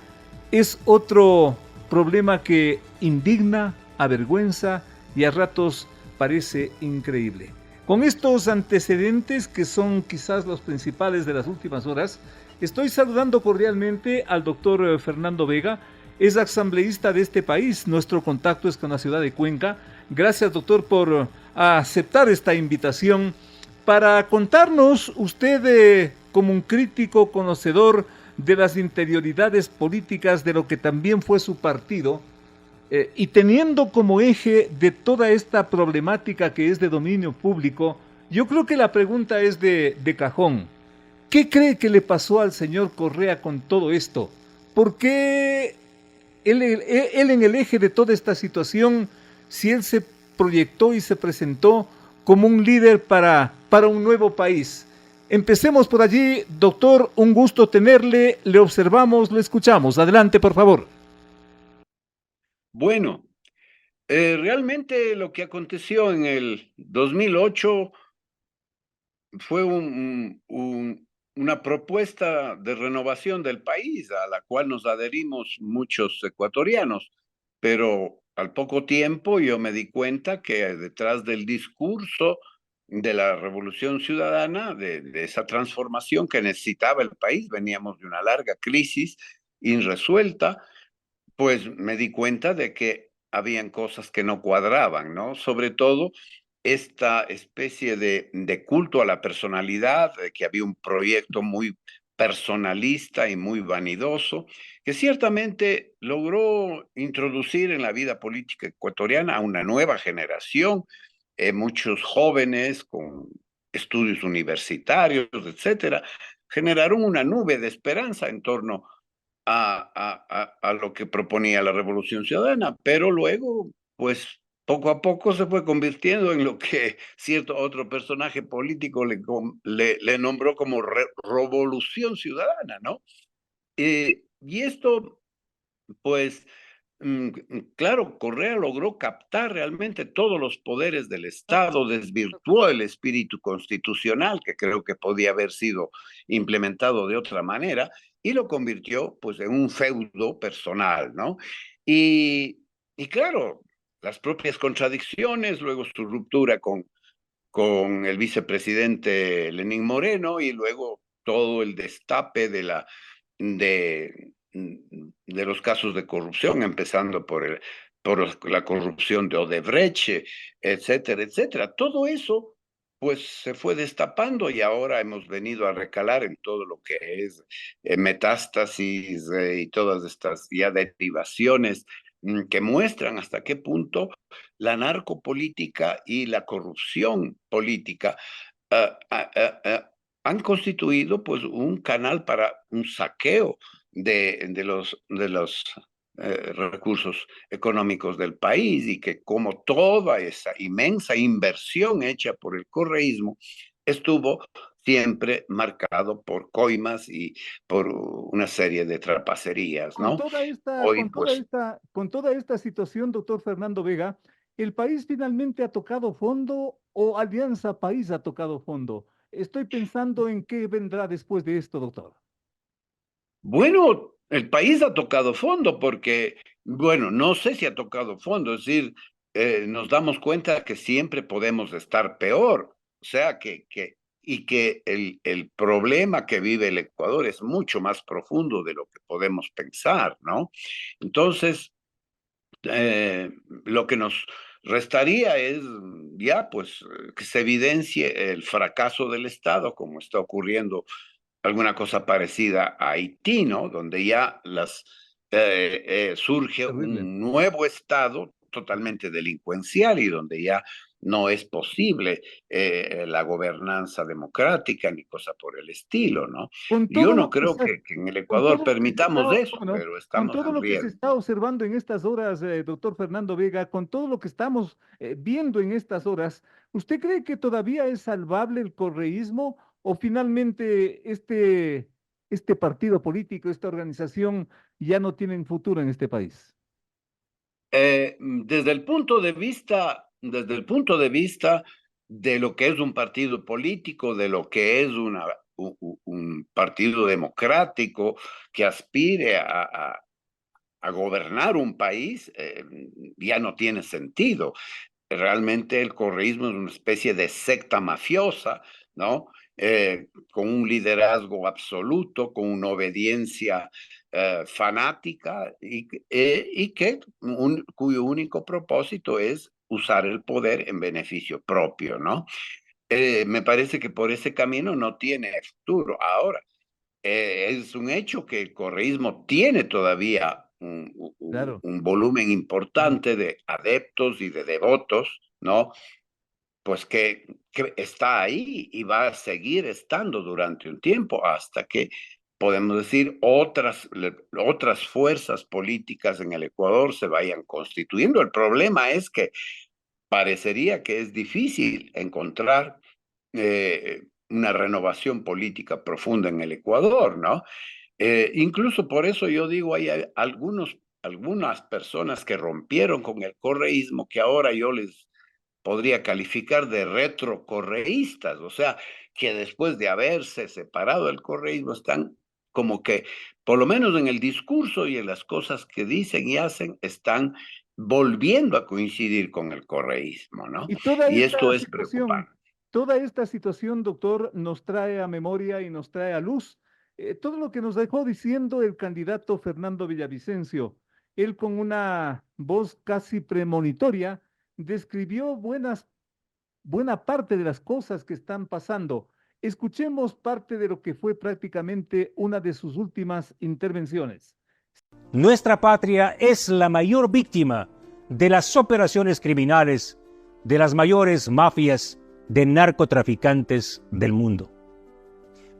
es otro problema que indigna, avergüenza y a ratos parece increíble. Con estos antecedentes, que son quizás los principales de las últimas horas, estoy saludando cordialmente al doctor Fernando Vega, es asambleísta de este país. Nuestro contacto es con la ciudad de Cuenca. Gracias, doctor, por aceptar esta invitación para contarnos, usted como un crítico conocedor de las interioridades políticas de lo que también fue su partido, y teniendo como eje de toda esta problemática que es de dominio público, yo creo que la pregunta es de cajón. ¿Qué cree que le pasó al señor Correa con todo esto? ¿Por qué él en el eje de toda esta situación, si él se proyectó y se presentó como un líder para un nuevo país? Empecemos por allí, doctor, un gusto tenerle, le observamos, le escuchamos. Adelante, por favor. Bueno, realmente lo que aconteció en el 2008 fue una propuesta de renovación del país a la cual nos adherimos muchos ecuatorianos, pero al poco tiempo yo me di cuenta que detrás del discurso de la Revolución Ciudadana, de esa transformación que necesitaba el país, veníamos de una larga crisis irresuelta, pues me di cuenta de que habían cosas que no cuadraban, ¿no? Sobre todo esta especie de culto a la personalidad, de que había un proyecto muy personalista y muy vanidoso, que ciertamente logró introducir en la vida política ecuatoriana a una nueva generación, muchos jóvenes con estudios universitarios, etcétera, generaron una nube de esperanza en torno a lo que proponía la Revolución Ciudadana, pero luego, pues poco a poco se fue convirtiendo en lo que cierto otro personaje político le nombró como Revolución Ciudadana, ¿no? Y esto, pues, claro, Correa logró captar realmente todos los poderes del Estado, desvirtuó el espíritu constitucional, que creo que podía haber sido implementado de otra manera, y lo convirtió pues en un feudo personal, ¿no? Y claro, las propias contradicciones, luego su ruptura con el vicepresidente Lenín Moreno y luego todo el destape de los casos de corrupción, empezando por la corrupción de Odebrecht, etcétera, etcétera. Todo eso pues se fue destapando y ahora hemos venido a recalar en todo lo que es metástasis y todas estas ya derivaciones que muestran hasta qué punto la narcopolítica y la corrupción política ah, ah, ah, han constituido pues un canal para un saqueo de los recursos económicos del país, y que como toda esa inmensa inversión hecha por el correísmo estuvo siempre marcado por coimas y por una serie de trapacerías, Con ¿no? toda esta, Hoy con toda pues esta, con toda esta situación, doctor Fernando Vega, ¿el país finalmente ha tocado fondo o Alianza País ha tocado fondo? Estoy pensando en qué vendrá después de esto, doctor. bueno, el país ha tocado fondo porque, bueno, no sé si ha tocado fondo, es decir, nos damos cuenta que siempre podemos estar peor, o sea, y que el problema que vive el Ecuador es mucho más profundo de lo que podemos pensar, ¿no? Entonces, lo que nos restaría es ya pues que se evidencie el fracaso del Estado, como está ocurriendo alguna cosa parecida a Haití, ¿no? Donde ya surge Terrible. un nuevo Estado totalmente delincuencial y donde ya no es posible la gobernanza democrática ni cosa por el estilo, ¿no? Con Yo todo no lo que creo se, que en el con Ecuador todo lo que se está, permitamos eso, bueno, pero con estamos todo en lo que se riesgo. está observando en estas horas, doctor Fernando Vega, con todo lo que estamos viendo en estas horas, ¿usted cree que todavía es salvable el correísmo o finalmente este partido político, esta organización ya no tienen futuro en este país? Desde el punto de vista de lo que es un partido político, de lo que es un partido democrático que aspire a gobernar un país, ya no tiene sentido. Realmente el correísmo es una especie de secta mafiosa, ¿no? Con un liderazgo absoluto, con una obediencia fanática cuyo único propósito es usar el poder en beneficio propio, ¿no? Me parece que por ese camino no tiene futuro. Ahora, es un hecho que el correísmo tiene todavía Claro. un volumen importante de adeptos y de devotos, ¿no? Pues que está ahí y va a seguir estando durante un tiempo hasta que, podemos decir, otras fuerzas políticas en el Ecuador se vayan constituyendo. El problema es que parecería que es difícil encontrar una renovación política profunda en el Ecuador, ¿no? Incluso por eso yo digo, hay algunas personas que rompieron con el correísmo que ahora yo les podría calificar de retrocorreístas, o sea, que después de haberse separado del correísmo están como que, por lo menos en el discurso y en las cosas que dicen y hacen, están volviendo a coincidir con el correísmo, ¿no? Y Y esto es preocupante. toda esta situación, doctor, nos trae a memoria y nos trae a luz todo lo que nos dejó diciendo el candidato Fernando Villavicencio. Él con una voz casi premonitoria describió buena parte de las cosas que están pasando. Escuchemos parte de lo que fue prácticamente una de sus últimas intervenciones. Nuestra patria es la mayor víctima de las operaciones criminales de las mayores mafias de narcotraficantes del mundo.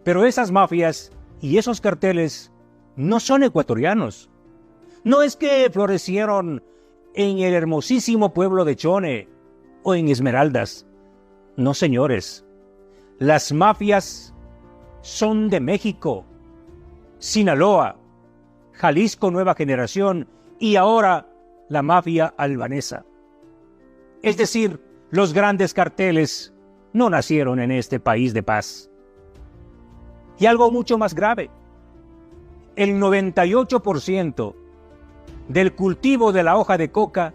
Pero esas mafias y esos carteles no son ecuatorianos. No es que florecieron en el hermosísimo pueblo de Chone o en Esmeraldas. No, señores. Las mafias son de México, Sinaloa, Jalisco Nueva Generación y ahora la mafia albanesa. Es decir, los grandes carteles no nacieron en este país de paz. Y algo mucho más grave, el 98% del cultivo de la hoja de coca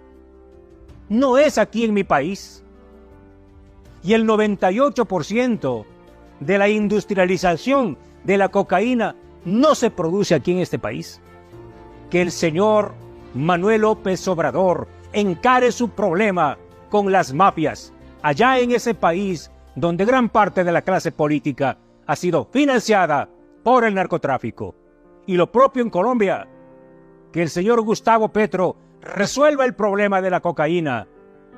no es aquí en mi país. Y el 98% de la industrialización de la cocaína no se produce aquí en este país. Que el señor Manuel López Obrador encare su problema con las mafias allá en ese país donde gran parte de la clase política ha sido financiada por el narcotráfico. Y lo propio en Colombia, que el señor Gustavo Petro resuelva el problema de la cocaína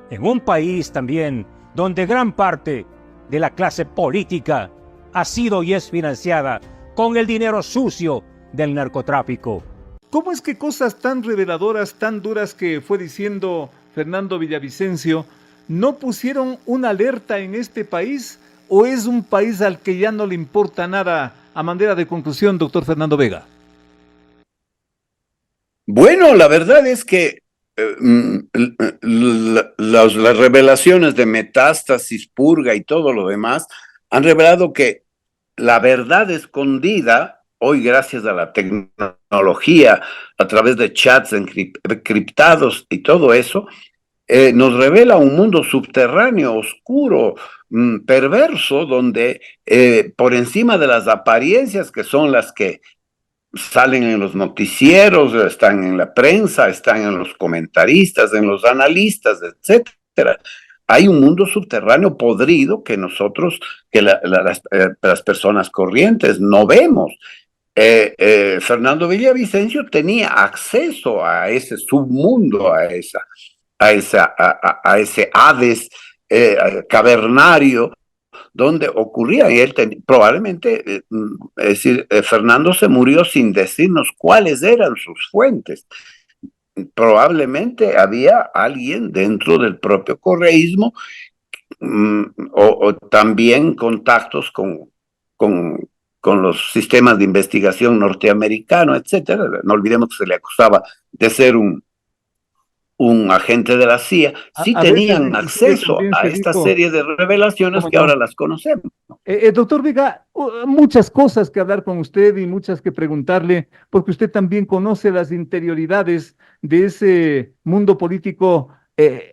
en un país también donde gran parte de la clase política ha sido y es financiada con el dinero sucio del narcotráfico. ¿Cómo es que cosas tan reveladoras, tan duras que fue diciendo Fernando Villavicencio, no pusieron una alerta en este país o es un país al que ya no le importa nada? A manera de conclusión, doctor Fernando Vega. Bueno, la verdad es que las revelaciones de Metástasis, Purga y todo lo demás han revelado que la verdad escondida, hoy gracias a la tecnología, a través de chats encriptados y todo eso, nos revela un mundo subterráneo, oscuro, perverso, donde por encima de las apariencias que son las que salen en los noticieros, están en la prensa, están en los comentaristas, en los analistas, etcétera, hay un mundo subterráneo podrido que nosotros, que las personas corrientes no vemos. Fernando Villavicencio tenía acceso a ese submundo, a ese Hades cavernario donde ocurría, y él probablemente, es decir, Fernando se murió sin decirnos cuáles eran sus fuentes. Probablemente había alguien dentro del propio correísmo o también contactos con los sistemas de investigación norteamericanos, etcétera. No olvidemos que se le acusaba de ser un agente de la CIA. Sí tenían acceso a esta serie de revelaciones que ahora las conocemos. Doctor Vega, muchas cosas que hablar con usted y muchas que preguntarle, porque usted también conoce las interioridades de ese mundo político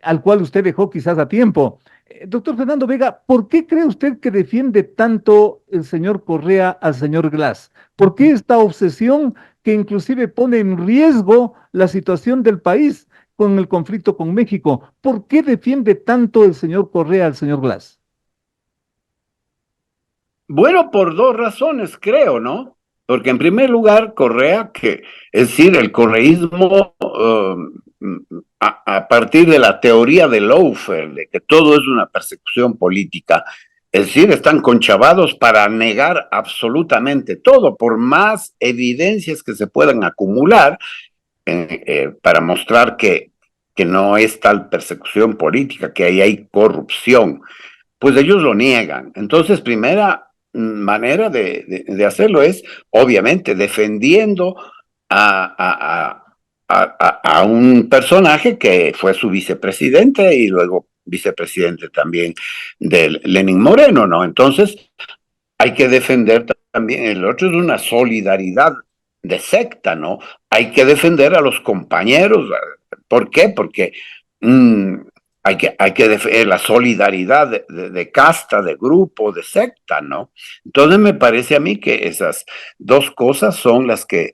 al cual usted dejó quizás a tiempo. Doctor Fernando Vega, ¿por qué cree usted que defiende tanto el señor Correa al señor Glass? ¿Por qué esta obsesión que inclusive pone en riesgo la situación del país con el conflicto con México? ¿Por qué defiende tanto el señor Correa al señor Glass? Bueno, por dos razones, creo, ¿no? Porque en primer lugar, Correa, es decir, el correísmo, a partir de la teoría de Lawfare, de que todo es una persecución política, es decir, están conchavados para negar absolutamente todo, por más evidencias que se puedan acumular, para mostrar que no es tal persecución política, que ahí hay corrupción, pues ellos lo niegan. Entonces, primera manera de hacerlo es, obviamente, defendiendo a un personaje que fue su vicepresidente y luego vicepresidente también de Lenín Moreno, ¿no? Entonces, hay que defender también, el otro es una solidaridad de secta, ¿no? Hay que defender a los compañeros. ¿Por qué? Porque hay que defender la solidaridad de casta, de grupo, de secta, ¿no? Entonces me parece a mí que esas dos cosas son las que,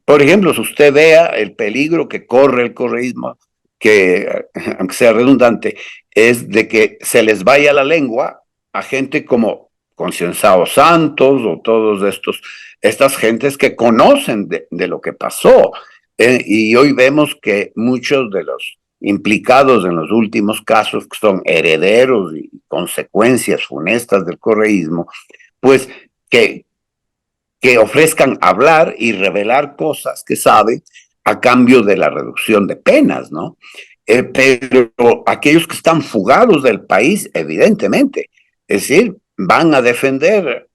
por ejemplo, si usted vea el peligro que corre el correísmo, que, aunque sea redundante, es de que se les vaya la lengua a gente como Concienzado Santos o todos estas gentes que conocen de lo que pasó. Y hoy vemos que muchos de los implicados en los últimos casos, que son herederos y consecuencias funestas del correísmo, pues que ofrezcan hablar y revelar cosas que saben a cambio de la reducción de penas, ¿no? Pero aquellos que están fugados del país, evidentemente, es decir, van a defender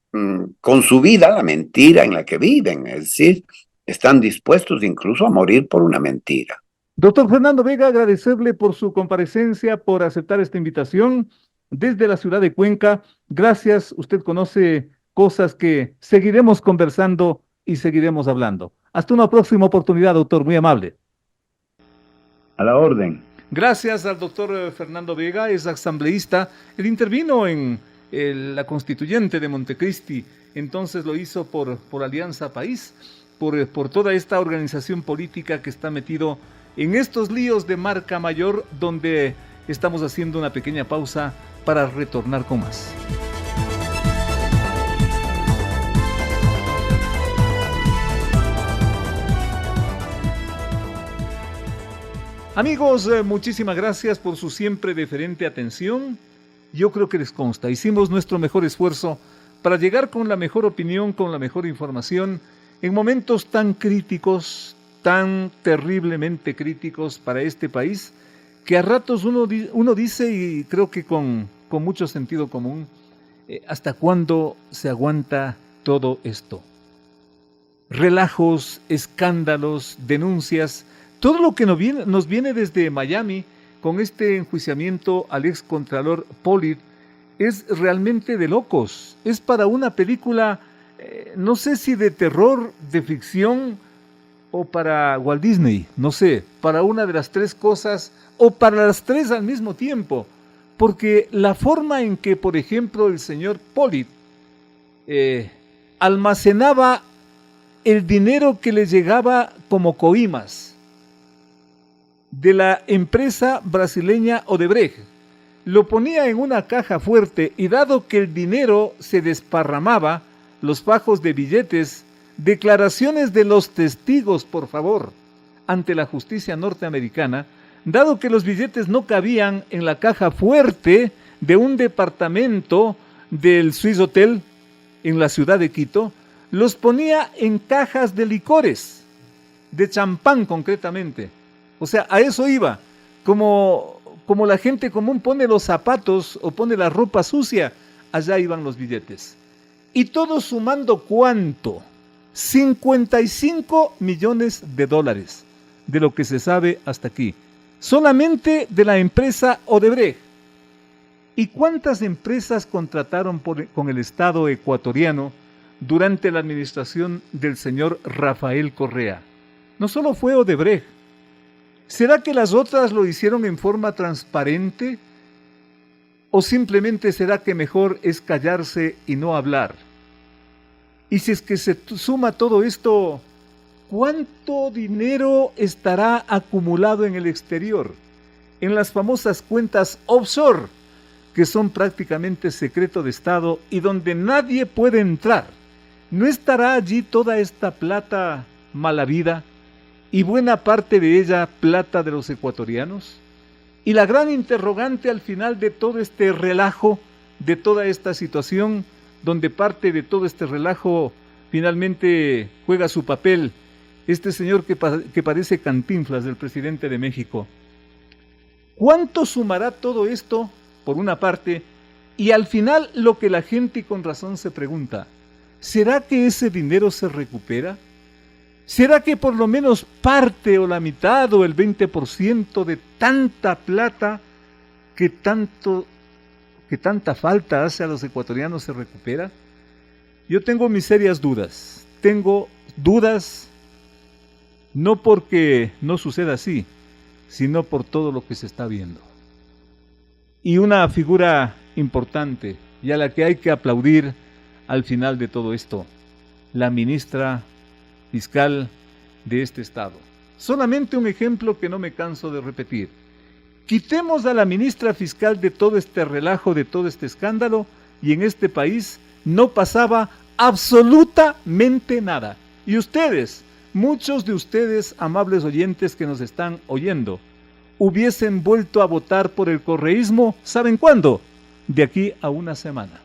con su vida la mentira en la que viven, es decir, están dispuestos incluso a morir por una mentira. Doctor Fernando Vega, agradecerle por su comparecencia, por aceptar esta invitación desde la ciudad de Cuenca. Gracias, usted conoce cosas que seguiremos conversando y seguiremos hablando. Hasta una próxima oportunidad, doctor, muy amable. A la orden. Gracias al doctor Fernando Vega, es asambleísta. Él intervino en la constituyente de Montecristi, entonces lo hizo por Alianza País, por toda esta organización política que está metido en estos líos de marca mayor, donde estamos haciendo una pequeña pausa para retornar con más. Amigos, muchísimas gracias por su siempre deferente atención. Yo creo que les consta, hicimos nuestro mejor esfuerzo para llegar con la mejor opinión, con la mejor información, en momentos tan críticos, tan terriblemente críticos para este país, que a ratos uno dice, y creo que con mucho sentido común, ¿hasta cuándo se aguanta todo esto? Relajos, escándalos, denuncias, todo lo que nos viene desde Miami con este enjuiciamiento al excontralor Pollitt es realmente de locos. Es para una película, no sé si de terror, de ficción, o para Walt Disney, no sé, para una de las tres cosas, o para las tres al mismo tiempo, porque la forma en que, por ejemplo, el señor Pollitt almacenaba el dinero que le llegaba como coimas de la empresa brasileña Odebrecht, lo ponía en una caja fuerte y dado que el dinero se desparramaba, los fajos de billetes, declaraciones de los testigos, por favor, ante la justicia norteamericana, dado que los billetes no cabían en la caja fuerte de un departamento del Swiss Hotel en la ciudad de Quito, los ponía en cajas de licores, de champán concretamente. O sea, a eso iba. Como la gente común pone los zapatos o pone la ropa sucia, allá iban los billetes. Y todo sumando, ¿cuánto? 55 millones de dólares, de lo que se sabe hasta aquí. Solamente de la empresa Odebrecht. ¿Y cuántas empresas contrataron con el Estado ecuatoriano durante la administración del señor Rafael Correa? No solo fue Odebrecht. ¿Será que las otras lo hicieron en forma transparente? ¿O simplemente será que mejor es callarse y no hablar? Y si es que se suma todo esto, ¿cuánto dinero estará acumulado en el exterior? En las famosas cuentas offshore, que son prácticamente secreto de Estado y donde nadie puede entrar. ¿No estará allí toda esta plata mal habida y buena parte de ella plata de los ecuatorianos? Y la gran interrogante al final de todo este relajo, de toda esta situación, donde parte de todo este relajo finalmente juega su papel este señor que parece Cantinflas del presidente de México. ¿Cuánto sumará todo esto, por una parte? Y al final lo que la gente con razón se pregunta, ¿será que ese dinero se recupera? ¿Será que por lo menos parte o la mitad o el 20% de tanta plata que tanta falta hace a los ecuatorianos se recupera? Yo tengo mis serias dudas. Tengo dudas no porque no suceda así, sino por todo lo que se está viendo. Y una figura importante y a la que hay que aplaudir al final de todo esto, la ministra fiscal de este estado. Solamente un ejemplo que no me canso de repetir. Quitemos a la ministra fiscal de todo este relajo, de todo este escándalo, y en este país no pasaba absolutamente nada. Y ustedes, muchos de ustedes, amables oyentes que nos están oyendo, hubiesen vuelto a votar por el correísmo, ¿saben cuándo? De aquí a una semana.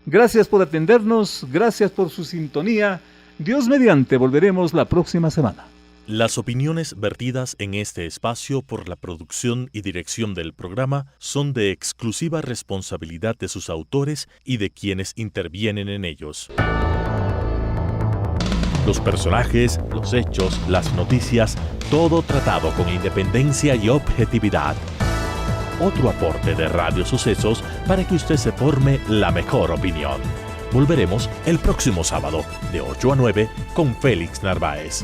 Gracias por atendernos, gracias por su sintonía. Dios mediante, volveremos la próxima semana. Las opiniones vertidas en este espacio por la producción y dirección del programa son de exclusiva responsabilidad de sus autores y de quienes intervienen en ellos. Los personajes, los hechos, las noticias, todo tratado con independencia y objetividad. Otro aporte de Radio Sucesos para que usted se forme la mejor opinión. Volveremos el próximo sábado de 8 a 9 con Félix Narváez.